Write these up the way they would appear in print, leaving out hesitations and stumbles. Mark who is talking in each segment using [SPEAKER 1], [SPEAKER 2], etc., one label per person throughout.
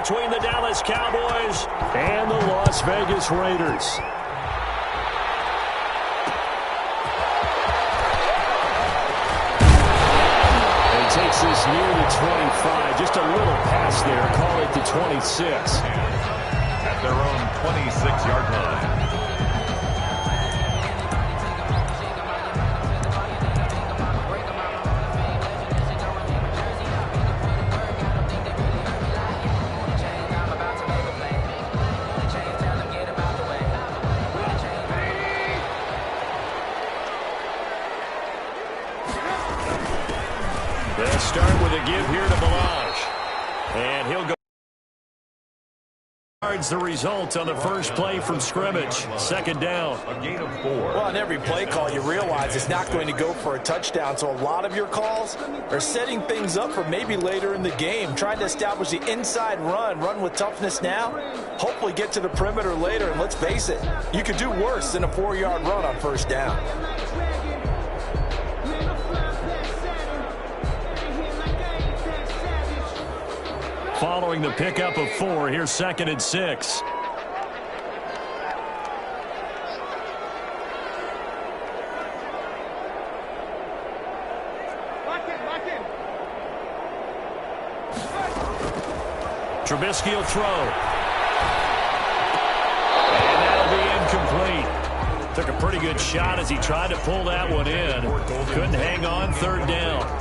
[SPEAKER 1] between the Dallas Cowboys and the Las Vegas Raiders. Takes this near the 25. Just a little pass there. Call it the 26.
[SPEAKER 2] At their own 26-yard line.
[SPEAKER 1] They'll start with a give here to Balaj. And he'll go. The result on the first play from scrimmage. Second down.
[SPEAKER 2] A gain of 4.
[SPEAKER 3] Well, on every play call, you realize it's not going to go for a touchdown. So a lot of your calls are setting things up for maybe later in the game, trying to establish the inside run with toughness now, hopefully get to the perimeter later. And let's face it, you could do worse than a 4-yard run on first down.
[SPEAKER 1] Following the pickup of 4, here's 2nd and 6. Trubisky will throw. And that'll be incomplete. Took a pretty good shot as he tried to pull that one in. Couldn't hang on, 3rd down.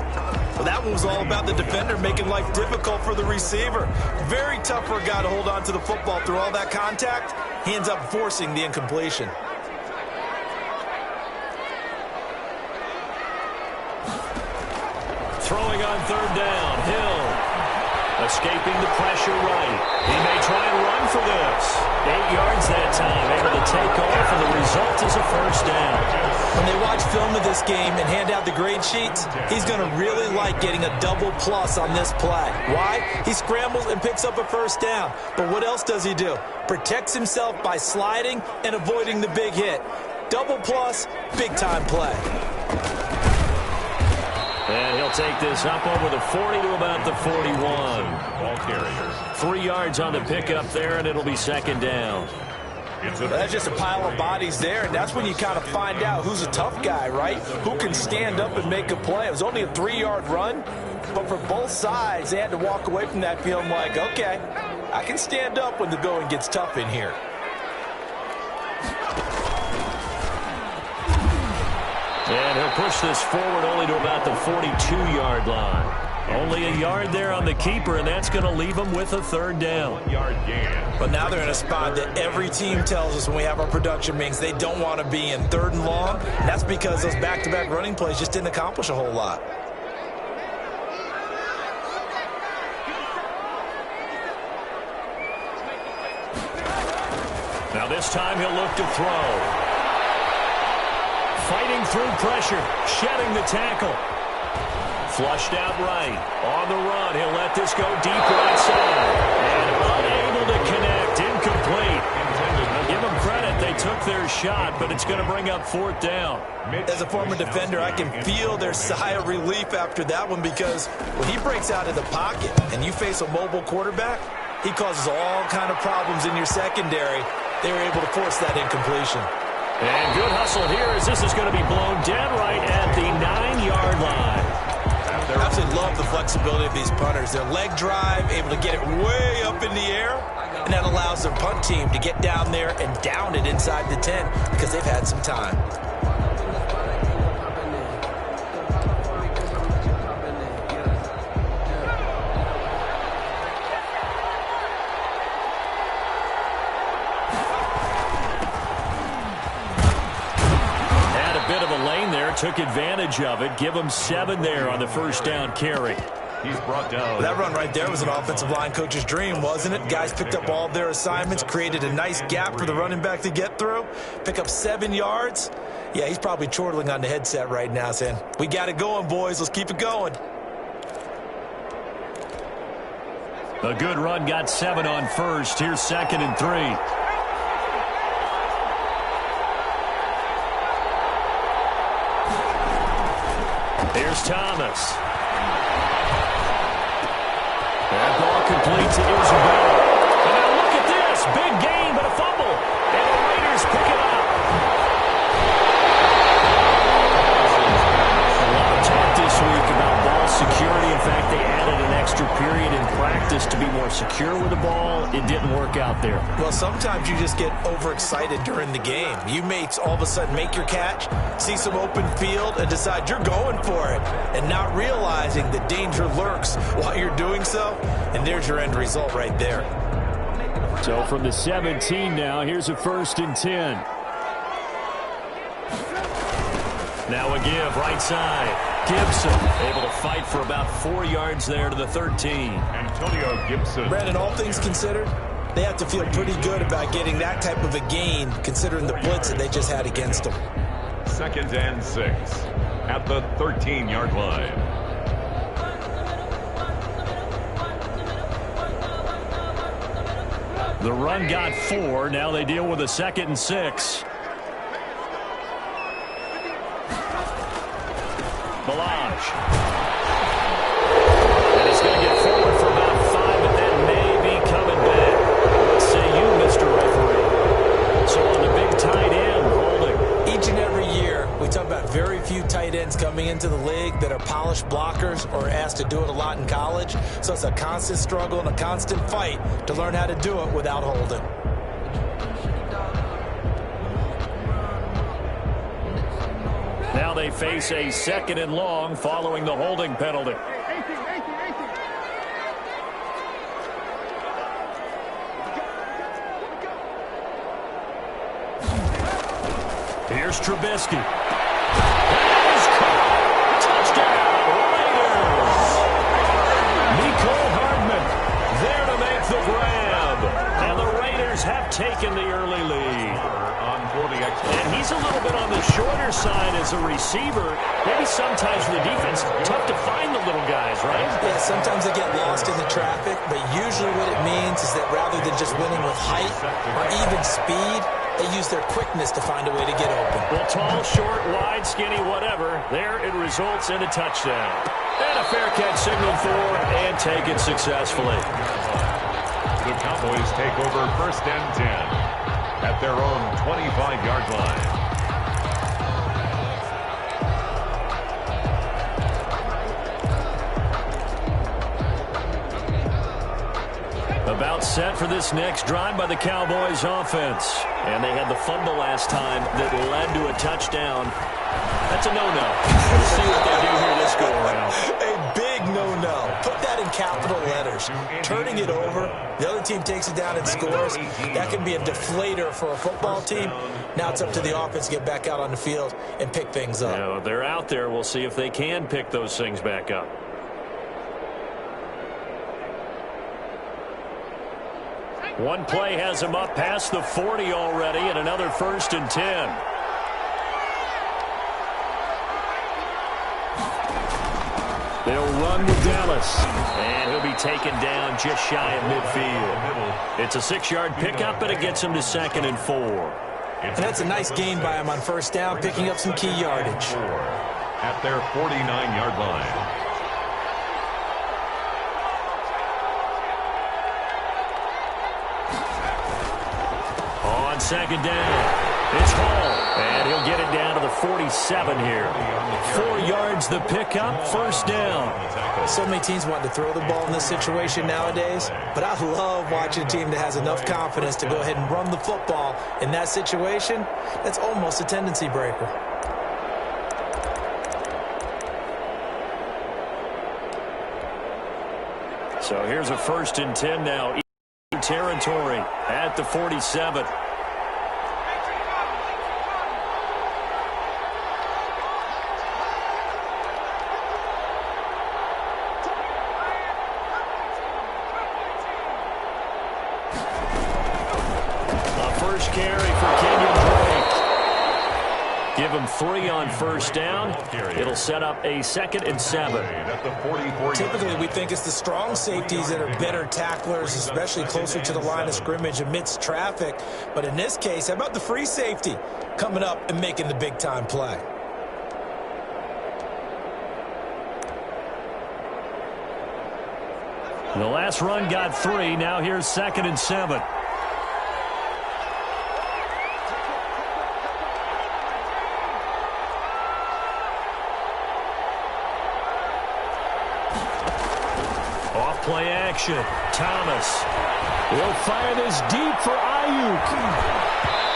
[SPEAKER 3] Well, that one was all about the defender making life difficult for the receiver. Very tough for a guy to hold on to the football through all that contact. He ends up forcing the incompletion.
[SPEAKER 1] Throwing on 3rd down, Hill. Escaping the pressure right. He may try and run for this. 8 yards that time, able to take off, and the result is a first down.
[SPEAKER 3] When they watch film of this game and hand out the grade sheets, he's going to really like getting a double plus on this play. Why? He scrambles and picks up a first down. But what else does he do? Protects himself by sliding and avoiding the big hit. Double plus, big-time play.
[SPEAKER 1] And he'll take this up over the 40 to about the 41.
[SPEAKER 2] Ball carriers.
[SPEAKER 1] 3 yards on the pickup there, and it'll be 2nd down.
[SPEAKER 3] That's just a pile of bodies there, and that's when you kind of find out who's a tough guy, right? Who can stand up and make a play. It was only a 3-yard run, but for both sides, they had to walk away from that feeling like, okay, I can stand up when the going gets tough in here.
[SPEAKER 1] And he'll push this forward only to about the 42-yard line. Only a yard there on the keeper, and that's going to leave him with a 3rd down.
[SPEAKER 2] 1-yard gain.
[SPEAKER 3] But now they're in a spot that every team tells us when we have our production meetings they don't want to be in, 3rd and long. And that's because those back-to-back running plays just didn't accomplish a whole lot.
[SPEAKER 1] Now this time he'll look to throw. Fighting through pressure, shedding the tackle. Flushed out right. On the run, he'll let this go deep right side. And unable to connect, incomplete. Now give them credit, they took their shot, but it's going to bring up 4th down.
[SPEAKER 3] As a former defender, I can feel their sigh of relief after that one, because when he breaks out of the pocket and you face a mobile quarterback, he causes all kind of problems in your secondary. They were able to force that incompletion.
[SPEAKER 1] And good hustle here as this is going to be blown dead right at the 9-yard line.
[SPEAKER 3] I absolutely love the flexibility of these punters. Their leg drive, able to get it way up in the air, and that allows their punt team to get down there and down it inside the 10 because they've had some time.
[SPEAKER 1] Bit of a lane there, took advantage of it. Give him 7 there on the first down carry.
[SPEAKER 2] He's brought down.
[SPEAKER 3] Well, that run right there was an offensive line coach's dream, wasn't it? Guys picked up all of their assignments, created a nice gap for the running back to get through, pick up 7 yards. Yeah, he's probably chortling on the headset right now saying, we got it going, boys. Let's keep it going.
[SPEAKER 1] A good run, got 7 on first. Here's 2nd and 3. Here's Thomas. That ball complete to Isabella. secure with the ball. It didn't work out there.
[SPEAKER 3] Well, sometimes you just get overexcited during the game. You may all of a sudden make your catch, see some open field, and decide you're going for it, and not realizing the danger lurks while you're doing so, and there's your end result right there.
[SPEAKER 1] So from the 17 now, here's a 1st and 10. Now a give, right side. Gibson able to fight for about 4 yards there to the 13.
[SPEAKER 2] Antonio Gibson.
[SPEAKER 3] Brandon, all things considered, they have to feel pretty good about getting that type of a gain, considering the blitz that they just had against them.
[SPEAKER 2] 2nd and 6 at the 13-yard line.
[SPEAKER 1] The run got 4. Now they deal with a 2nd and 6. Balaj. And he's going to get forward for about 5, but then maybe coming back. What say you, Mr. Referee? So on the big tight end, holding.
[SPEAKER 3] Each and every year, we talk about very few tight ends coming into the league that are polished blockers or asked to do it a lot in college. So it's a constant struggle and a constant fight to learn how to do it without holding.
[SPEAKER 1] Now they face a 2nd and long following the holding penalty. Here's Trubisky. That is caught. Touchdown, Raiders. Nicole Hardman there to make the grab. And the Raiders have taken the early lead. And he's a little bit on the shorter side as a receiver. Maybe sometimes for the defense, tough to find the little guys, right?
[SPEAKER 3] Yeah, sometimes they get lost in the traffic, but usually what it means is that rather than just winning with height or even speed, they use their quickness to find a way to get open.
[SPEAKER 1] Well, tall, short, wide, skinny, whatever, there it results in a touchdown. And a fair catch signaled for and taken successfully.
[SPEAKER 2] The Cowboys take over 1st and 10. At their own 25-yard line.
[SPEAKER 1] About set for this next drive by the Cowboys offense. And they had the fumble last time that led to a touchdown. That's a no-no. Let's see what they do here this go-around.
[SPEAKER 3] A big no-no. Put that in capital letters. Turning it over, the other team takes it down and scores. That can be a deflator for a football team. Now it's up to the offense to get back out on the field and pick things up.
[SPEAKER 1] Yeah, they're out there. We'll see if they can pick those things back up. One play has him up past the 40 already, and another 1st and 10. They'll run with Dallas. And he'll be taken down just shy of midfield. It's a 6-yard pickup, but it gets him to 2nd and 4.
[SPEAKER 3] And that's a nice gain by him on 1st down, picking up some key yardage.
[SPEAKER 2] At their 49-yard line.
[SPEAKER 1] On 2nd down, it's Hall, and he'll get it down to the 47 here. 4 yards the pickup, 1st down.
[SPEAKER 3] So many teams want to throw the ball in this situation nowadays, but I love watching a team that has enough confidence to go ahead and run the football in that situation. That's almost a tendency breaker.
[SPEAKER 1] So here's a 1st and 10 now. Territory at the 47. First carry for Kenyon Drake. Give him 3 on 1st down. It'll set up a 2nd and 7.
[SPEAKER 3] Typically, we think it's the strong safeties that are better tacklers, especially closer to the line of scrimmage amidst traffic. But in this case, how about the free safety coming up and making the big-time play?
[SPEAKER 1] The last run got 3. Now here's 2nd and 7. play action. Thomas. He'll fire this deep for Ayuk.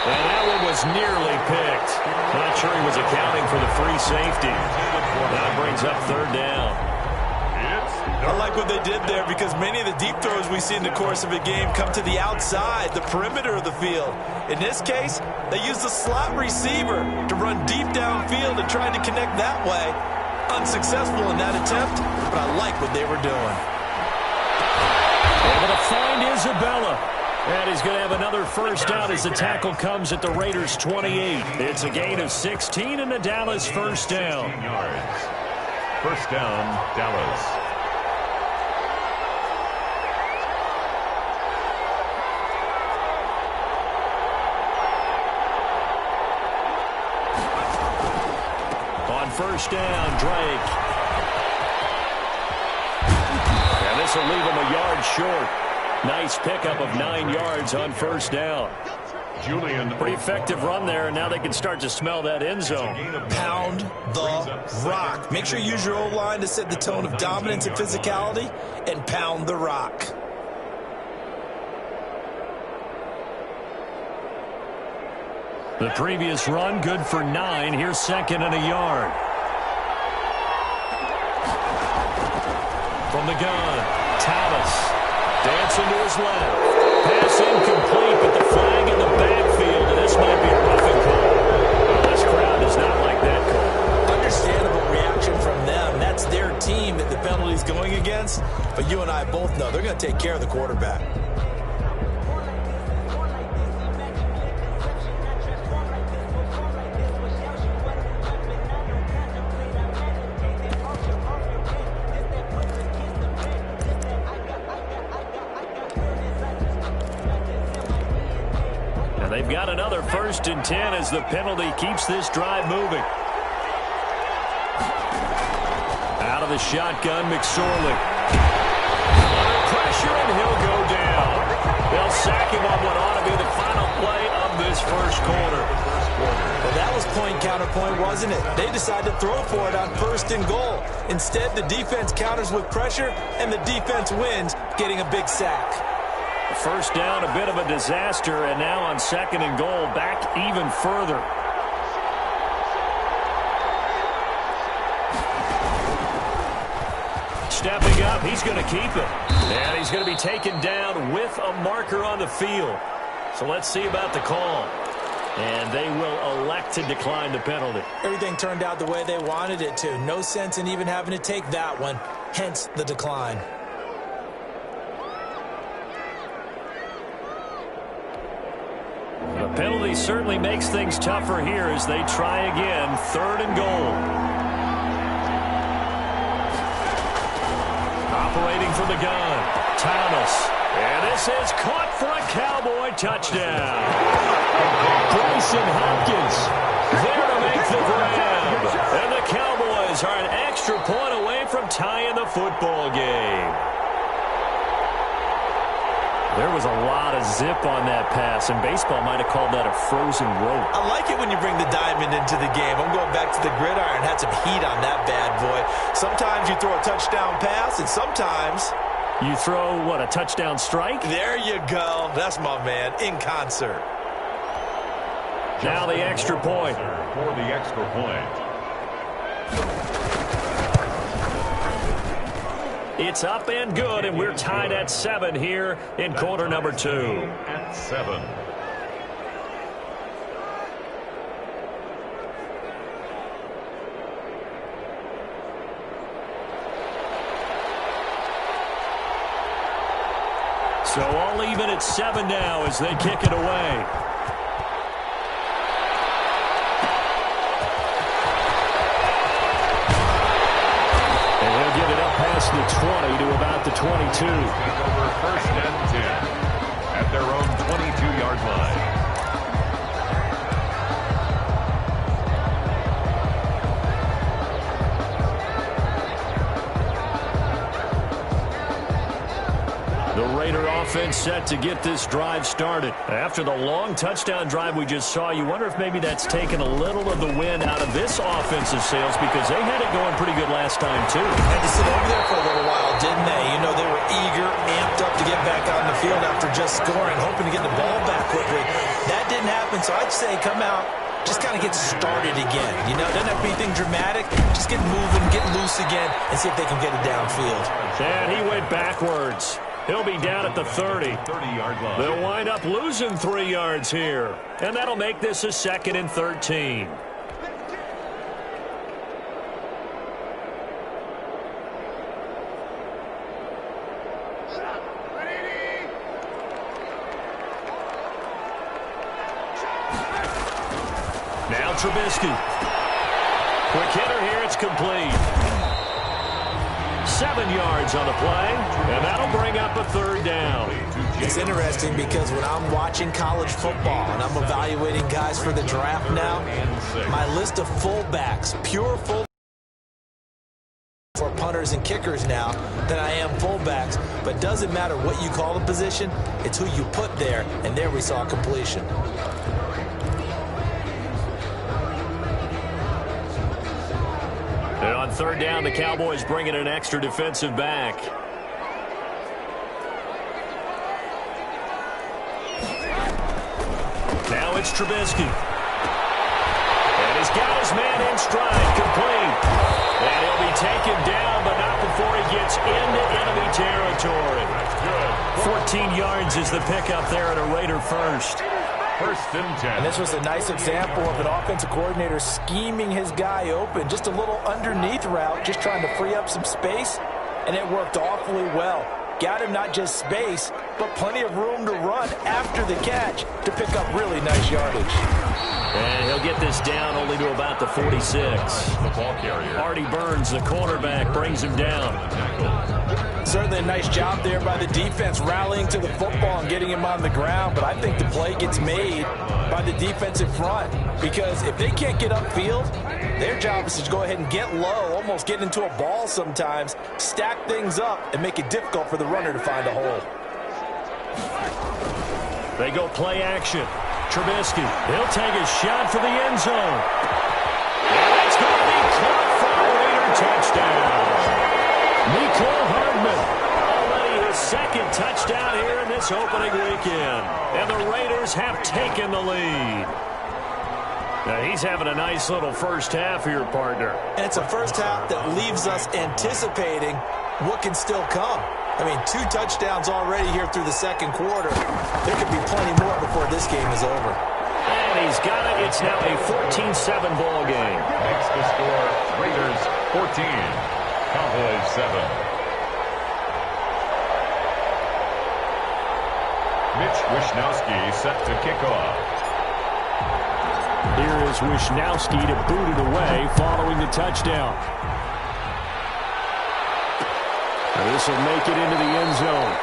[SPEAKER 1] And that one was nearly picked. Not sure he was accounting for the free safety. That brings up third down.
[SPEAKER 3] I like what they did there because many of the deep throws we see in the course of a game come to the outside, the perimeter of the field. In this case, they used the slot receiver to run deep downfield and tried to connect that way. Unsuccessful in that attempt, but I like what they were doing.
[SPEAKER 1] Able to find Isabella. And he's going to have another first down as the tackle comes at the Raiders' 28. It's a gain of 16 and a Dallas first down.
[SPEAKER 2] First down, Dallas.
[SPEAKER 1] First down, Drake. And this will leave him a yard short. Nice pickup of 9 yards on first down. Pretty effective run there, and now they can start to smell that end zone.
[SPEAKER 3] Pound the rock. Make sure you use your O-line to set the tone of dominance and physicality, and pound the rock.
[SPEAKER 1] The previous run, good for 9. Here's second and a yard. From the gun, Thomas. Dancing to his left. Pass incomplete, but the flag in the backfield, and this might be a roughing call. Well, this crowd does not like that call.
[SPEAKER 3] Understandable reaction from them. That's their team that the penalty's going against. But you and I both know they're going to take care of the quarterback.
[SPEAKER 1] They've got another first and 10 as the penalty keeps this drive moving. Out of the shotgun, McSorley. Under pressure, and he'll go down. They'll sack him on what ought to be the final play of this first quarter.
[SPEAKER 3] Well, that was point counterpoint, wasn't it? They decided to throw for it on first and goal. Instead, the defense counters with pressure, and the defense wins, getting a big sack.
[SPEAKER 1] First down, a bit of a disaster, and now on second and goal, back even further. Stepping up, he's going to keep it. And he's going to be taken down with a marker on the field. So let's see about the call. And they will elect to decline the penalty.
[SPEAKER 3] Everything turned out the way they wanted it to. No sense in even having to take that one, hence the decline.
[SPEAKER 1] The penalty certainly makes things tougher here as they try again. Third and goal. Operating from the gun, Thomas. And this is caught for a Cowboy touchdown. Bryson Hopkins there to make the grab. And the Cowboys are an extra point away from tying the football game. There was a lot of zip on that pass, and baseball might have called that a frozen rope.
[SPEAKER 3] I like it when you bring the diamond into the game. I'm going back to the gridiron. Had some heat on that bad boy. Sometimes you throw a touchdown pass, and sometimes
[SPEAKER 1] you throw, what, a touchdown strike?
[SPEAKER 3] There you go. That's my man, in concert.
[SPEAKER 1] Now the extra point.
[SPEAKER 2] For the extra point.
[SPEAKER 1] It's up and good, and we're tied at 7 here in quarter number 2.
[SPEAKER 2] At 7.
[SPEAKER 1] So all even at 7 now as they kick it away. Past the 20 to about the 22.
[SPEAKER 2] Take over first and 10 at their own 22-yard line.
[SPEAKER 1] The Raider offense offense set to get this drive started. After the long touchdown drive we just saw, you wonder if maybe that's taken a little of the wind out of this offensive sails because they had it going pretty good last time, too.
[SPEAKER 3] Had to sit over there for a little while, didn't they? You know, they were eager, amped up to get back on the field after just scoring, hoping to get the ball back quickly. That didn't happen, so I'd say come out, just kind of get started again. You know, doesn't have to be anything dramatic. Just get moving, get loose again, and see if they can get it downfield.
[SPEAKER 1] And he went backwards. He'll be down at the 30.
[SPEAKER 2] 30-yard line.
[SPEAKER 1] They'll wind up losing 3 yards here. And that'll make this a 2nd and 13. Now Trubisky. Quick hitter here, it's complete. 7 yards on the play, and that'll bring up a 3rd down.
[SPEAKER 3] It's interesting because when I'm watching college football and I'm evaluating guys for the draft now, my list of fullbacks, pure fullbacks for punters and kickers now than I am fullbacks. But it doesn't matter what you call the position, it's who you put there, and there we saw completion.
[SPEAKER 1] And on 3rd down, the Cowboys bring in an extra defensive back. Now it's Trubisky. And he's got his man in stride, complete. And he'll be taken down, but not before he gets into enemy territory. 14 yards is the pickup there at a Raider first.
[SPEAKER 2] 1st and 10.
[SPEAKER 3] And this was a nice example of an offensive coordinator scheming his guy open. Just a little underneath route, just trying to free up some space, and it worked awfully well. Got him not just space, but plenty of room to run after the catch to pick up really nice yardage.
[SPEAKER 1] And he'll get this down only to about the 46.
[SPEAKER 2] The ball carrier.
[SPEAKER 1] Artie Burns, the cornerback, brings him down.
[SPEAKER 3] Certainly a nice job there by the defense rallying to the football and getting him on the ground, but I think the play gets made by the defensive front because if they can't get upfield, their job is to go ahead and get low, almost get into a ball sometimes, stack things up, and make it difficult for the runner to find a hole.
[SPEAKER 1] They go play action. Trubisky, he'll take a shot for the end zone. And it's going to be caught for a Raider touchdown. Mecole Hardman, already his 2nd touchdown here in this opening weekend. And the Raiders have taken the lead. Now he's having a nice little first half here, partner.
[SPEAKER 3] And it's a first half that leaves us anticipating what can still come. I mean, 2 touchdowns already here through the 2nd quarter. There could be plenty more before this game is over.
[SPEAKER 1] And he's got it. It's now a 14-7 ball game.
[SPEAKER 2] Makes the score Raiders 14, Cowboys 7. Mitch Wishnowsky set to kick off.
[SPEAKER 1] Here is Wishnowsky to boot it away following the touchdown. And this will make it into the end zone.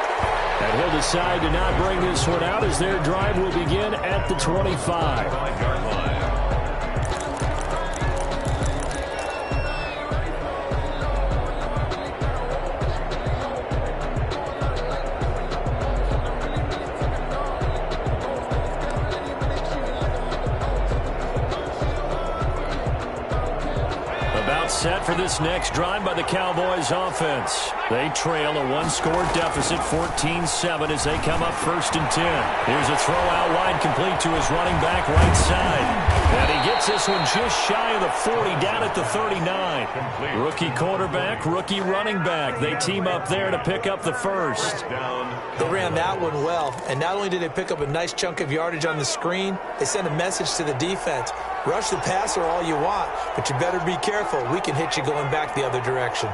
[SPEAKER 1] And he'll decide to not bring this one out as their drive will begin at the 25.
[SPEAKER 2] 5-yard line.
[SPEAKER 1] Set for this next drive by the Cowboys offense. They trail a 1-score deficit, 14-7 as they come up 1st and 10. Here's a throw out wide complete to his running back right side. And he gets this one just shy of the 40 down at the 39.
[SPEAKER 2] Complete.
[SPEAKER 1] Rookie quarterback, rookie running back. They team up there to pick up the first.
[SPEAKER 3] They ran that one well, and not only did they pick up a nice chunk of yardage on the screen, they sent a message to the defense. Rush the passer all you want, but you better be careful. We can hit you going back the other direction.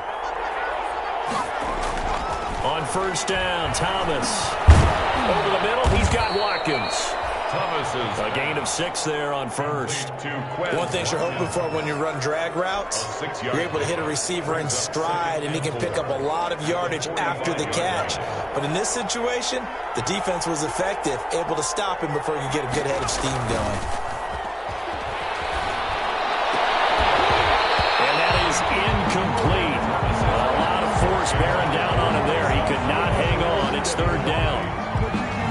[SPEAKER 1] On 1st down, Thomas. Over the middle, he's got Watkins.
[SPEAKER 2] Thomas's
[SPEAKER 1] a gain of 6 there on 1st.
[SPEAKER 3] One thing you're hoping for when you run drag routes, you're able to hit a receiver in stride, and he can pick up a lot of yardage after the catch. But in this situation, the defense was effective, able to stop him before you get a good head of steam going.
[SPEAKER 1] Incomplete. A lot of force bearing down on him there. He could not hang on. It's 3rd down.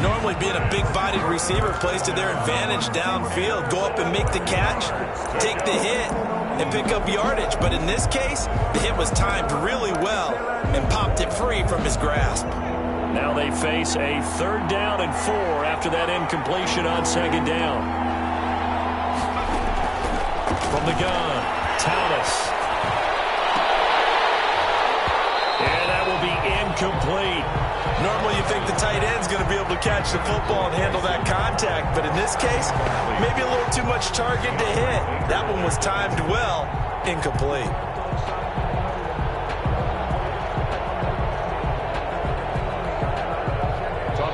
[SPEAKER 3] Normally being a big-bodied receiver plays to their advantage downfield. Go up and make the catch, take the hit, and pick up yardage. But in this case, the hit was timed really well and popped it free from his grasp.
[SPEAKER 1] Now they face a 3rd down and 4 after that incompletion on 2nd down. From the gun, Thomas. And that will be incomplete.
[SPEAKER 3] Normally you think the tight end's going to be able to catch the football and handle that contact, but in this case, maybe a little too much target to hit. That one was timed well, incomplete.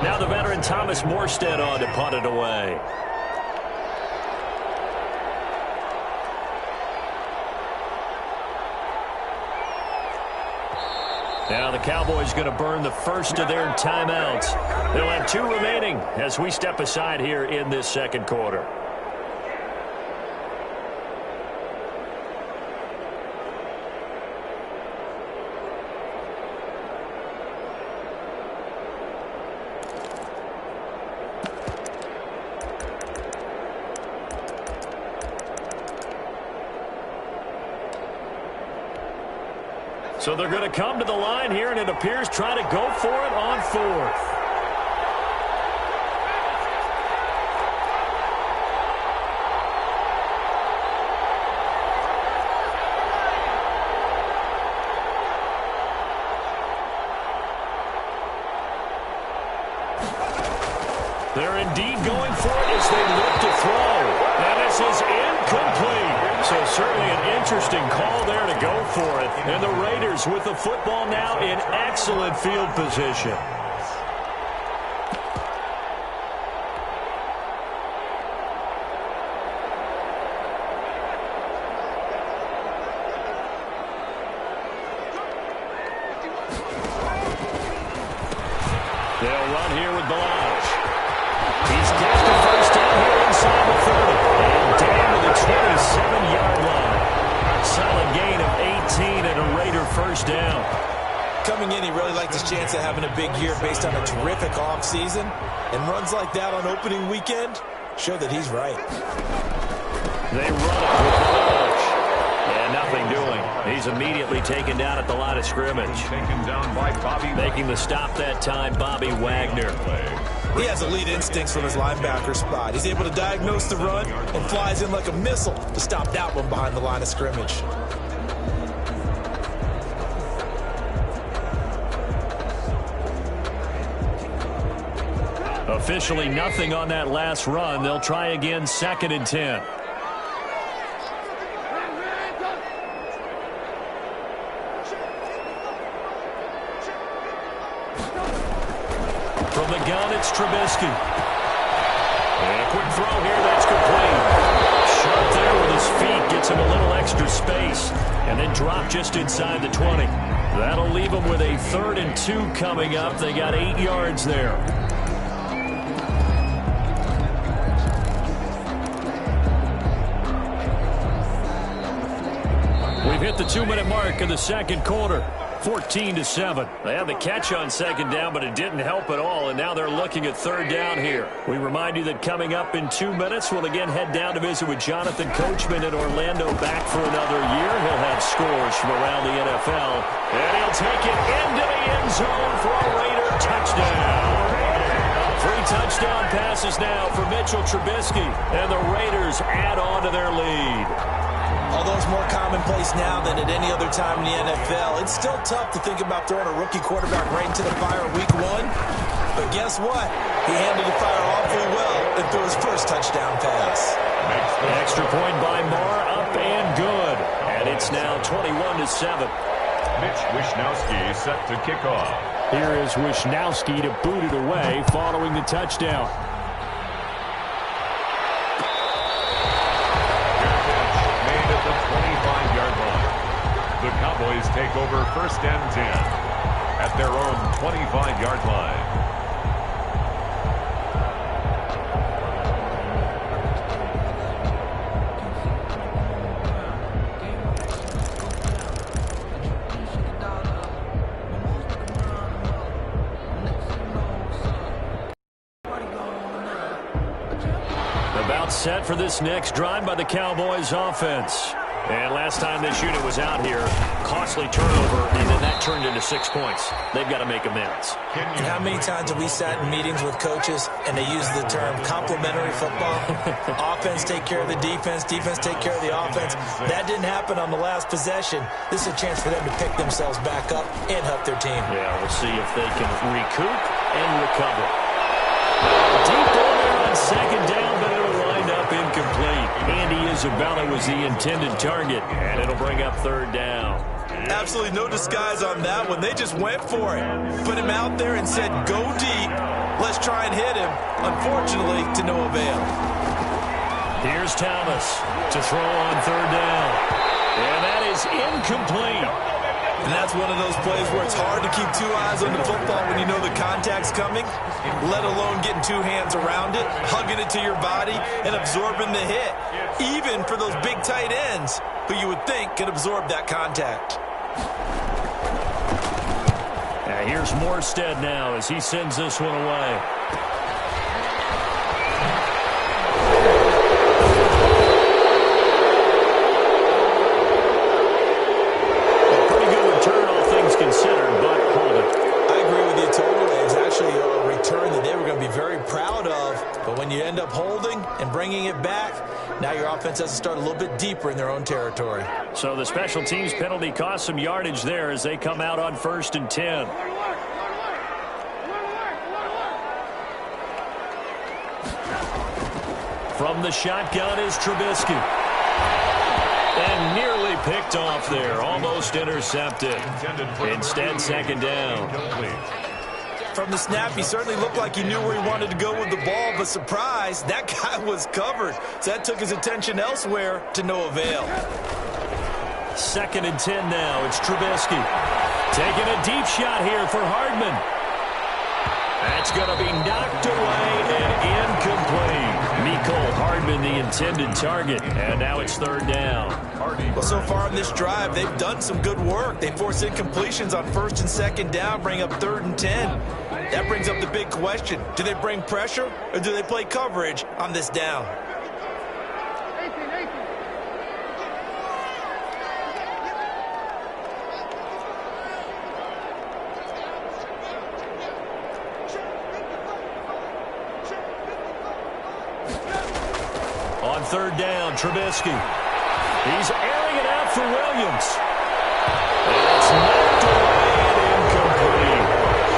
[SPEAKER 1] Now the veteran Thomas Morstead on to punt it away. Now the Cowboys going to burn the first of their timeouts. They'll have 2 remaining as we step aside here in this 2nd quarter. So they're going to come to the line here, and it appears try to go for it on 4th. They're indeed going for it as they look to throw. And this is incomplete. So certainly an interesting call there to go for it. And the Raiders with the football now in excellent field position. They'll run here with Balazs. He's got the first down here inside the 30. And down to the 27-yard line. Solid gain of 18 and a Raider first down.
[SPEAKER 3] Coming in, he really liked his chance of having a big year based on a terrific offseason. And runs like that on opening weekend show that he's right.
[SPEAKER 1] They run it with Balazs. And nothing doing. He's immediately taken down at the line of scrimmage.
[SPEAKER 2] Taken down by Bobby.
[SPEAKER 1] Making the stop that time, Bobby Wagner.
[SPEAKER 3] He has elite instincts from his linebacker spot. He's able to diagnose the run and flies in like a missile to stop that one behind the line of scrimmage.
[SPEAKER 1] Officially nothing on that last run. They'll try again, 2nd and 10. From the gun, it's Trubisky. And a quick throw here, that's complete. Sharp there with his feet, gets him a little extra space, and then drop just inside the 20. That'll leave him with a 3rd and 2 coming up. They got 8 yards there. We've hit the 2-minute mark of the 2nd quarter. 14-7. They had the catch on 2nd down, but it didn't help at all, and now they're looking at 3rd down here. We remind you that coming up in 2 minutes, we'll again head down to visit with Jonathan Coachman in Orlando, back for another year. He'll have scores from around the NFL, and he'll take it into the end zone for a Raider touchdown. 3 touchdown passes now for Mitchell Trubisky, and the Raiders add on to their lead.
[SPEAKER 3] Although it's more commonplace now than at any other time in the NFL, it's still tough to think about throwing a rookie quarterback right into the fire week 1. But guess what? He handled the fire awfully well and threw his first touchdown pass.
[SPEAKER 1] Extra point by Marr, up and good. And it's now 21-7.
[SPEAKER 2] Mitch Wishnowsky set to kick off.
[SPEAKER 1] Here is Wishnowsky to boot it away following the touchdown.
[SPEAKER 2] The Cowboys take over 1st and 10 at their own 25-yard line.
[SPEAKER 1] About set for this next drive by the Cowboys offense. And last time this unit was out here, costly turnover, and then that turned into 6 points. They've got to make amends.
[SPEAKER 3] And how many times have we sat in meetings with coaches and they use the term complementary football? Offense take care of the defense, defense take care of the offense. That didn't happen on the last possession. This is a chance for them to pick themselves back up and help their team.
[SPEAKER 1] Yeah, we'll see if they can recoup and recover. Deep ball there on second down, but it'll wind up incomplete. Andy Isabella was the intended target, and it'll bring up third down.
[SPEAKER 3] Absolutely no disguise on that one. They just went for it. Put him out there and said, go deep. Let's try and hit him. Unfortunately, to no avail.
[SPEAKER 1] Here's Thomas to throw on third down. And that is incomplete.
[SPEAKER 3] And that's one of those plays where it's hard to keep two eyes on the football when you know the contact's coming, let alone getting two hands around it, hugging it to your body, and absorbing the hit. Even for those big tight ends, who you would think could absorb that contact.
[SPEAKER 1] Here's Morstead now as he sends this one away.
[SPEAKER 3] You end up holding and bringing it back. Now your offense has to start a little bit deeper in their own territory.
[SPEAKER 1] So the special teams penalty cost some yardage there as they come out on 1st and 10. From the shotgun is Trubisky. And nearly picked off there. Almost intercepted. Instead, second down.
[SPEAKER 3] From the snap, he certainly looked like he knew where he wanted to go with the ball, but surprise, that guy was covered. So that took his attention elsewhere to no avail.
[SPEAKER 1] 2nd and 10 now. It's Trubisky. Taking a deep shot here for Hardman. That's going to be knocked away and incomplete. Mecole Hardman, the intended target. And now it's third down.
[SPEAKER 3] Well, so far on this drive, they've done some good work. They forced incompletions on 1st and 2nd down, bring up 3rd and 10. That brings up the big question. Do they bring pressure or do they play coverage on this down?
[SPEAKER 1] On third down, Trubisky. He's airing it out for Williams. And it's knocked away and incomplete.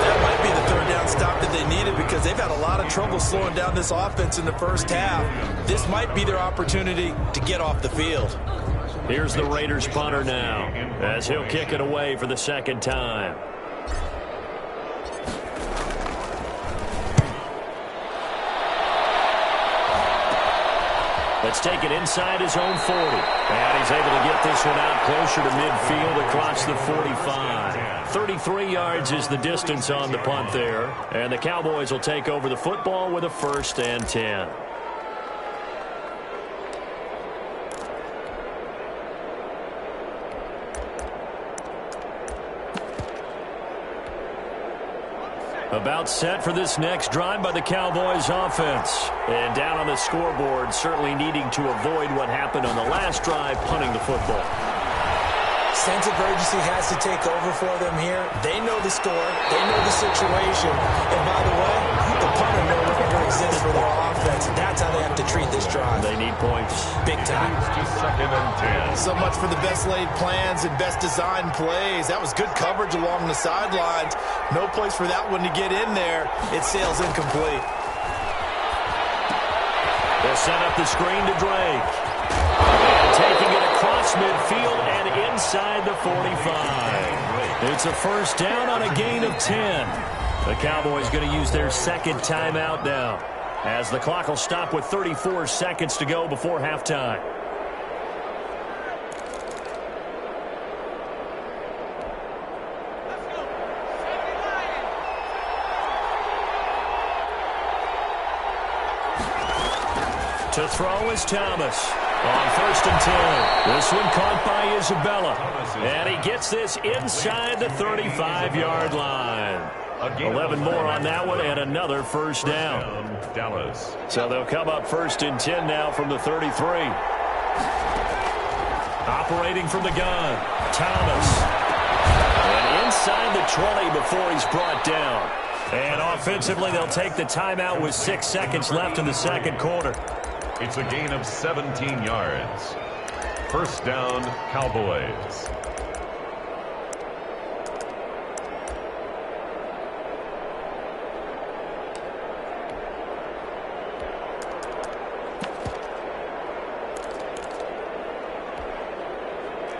[SPEAKER 3] That might be the third down stop that they needed because they've had a lot of trouble slowing down this offense in the first half. This might be their opportunity to get off the field.
[SPEAKER 1] Here's the Raiders punter now as he'll kick it away for the second time. Let's take it inside his own 40. And he's able to get this one out closer to midfield across the 45. 33 yards is the distance on the punt there. And the Cowboys will take over the football with a 1st and 10. About set for this next drive by the Cowboys offense. And down on the scoreboard, certainly needing to avoid what happened on the last drive, punting the football.
[SPEAKER 3] Sense of urgency has to take over for them here. They know the score. They know the situation. And by the way, the punter no longer exists for their offense. That's how they have to treat this drive.
[SPEAKER 1] They need points.
[SPEAKER 3] Big time.
[SPEAKER 2] Just 2nd and 10.
[SPEAKER 3] So much for the best laid plans and best designed plays. That was good coverage along the sidelines. No place for that one to get in there. It sails incomplete.
[SPEAKER 1] They'll set up the screen to Drake. And taking it across midfield and inside the 45. It's a 1st down on a gain of 10. The Cowboys going to use their 2nd timeout now, as the clock will stop with 34 seconds to go before halftime. To throw is Thomas. On 1st and 10. This one caught by Isabella. And he gets this inside the 35-yard line. 11 more on that one and another first down.
[SPEAKER 2] Dallas.
[SPEAKER 1] So they'll come up 1st and 10 now from the 33. Operating from the gun, Thomas. And inside the 20 before he's brought down. And offensively, they'll take the timeout with 6 seconds left in the second quarter.
[SPEAKER 2] It's a gain of 17 yards. First down, Cowboys.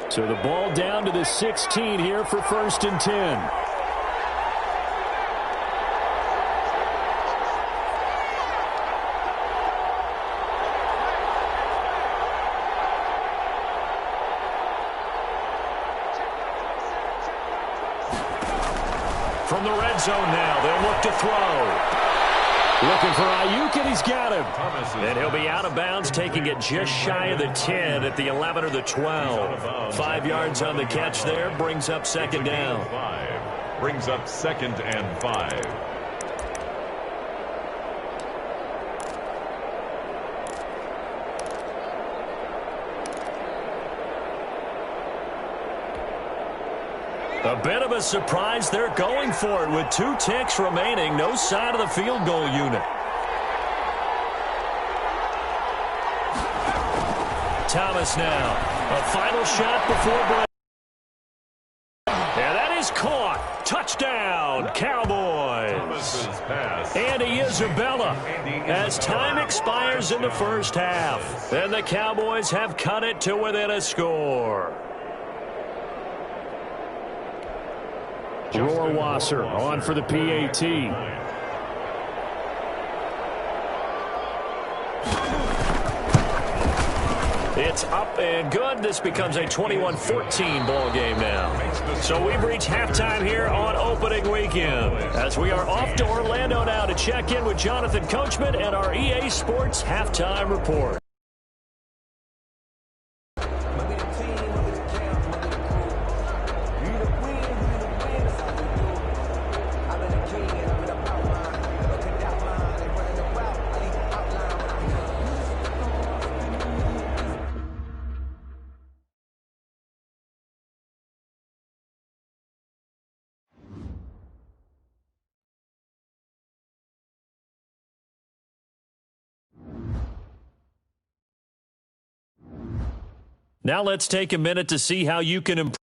[SPEAKER 1] So the ball down to the 16 here for 1st and 10. From the red zone now, they'll look to throw. Looking for Ayuk, and he's got him. And he'll be out of bounds, taking it just shy of the 10 at the 11 or the 12. 5 yards on the catch there, brings up 2nd down.
[SPEAKER 2] Brings up 2nd and 5.
[SPEAKER 1] A bit of a surprise. They're going for it with 2 ticks remaining. No sign of the field goal unit. Thomas now. A final shot before break. And that is caught. Touchdown, Cowboys. Andy Isabella as time expires in the first half. And the Cowboys have cut it to within a score. Rohrwasser on for the PAT. It's up and good. This becomes a 21-14 ball game now. So we've reached halftime here on opening weekend as we are off to Orlando now to check in with Jonathan Coachman and our EA Sports halftime report. Now let's take a minute to see how you can improve.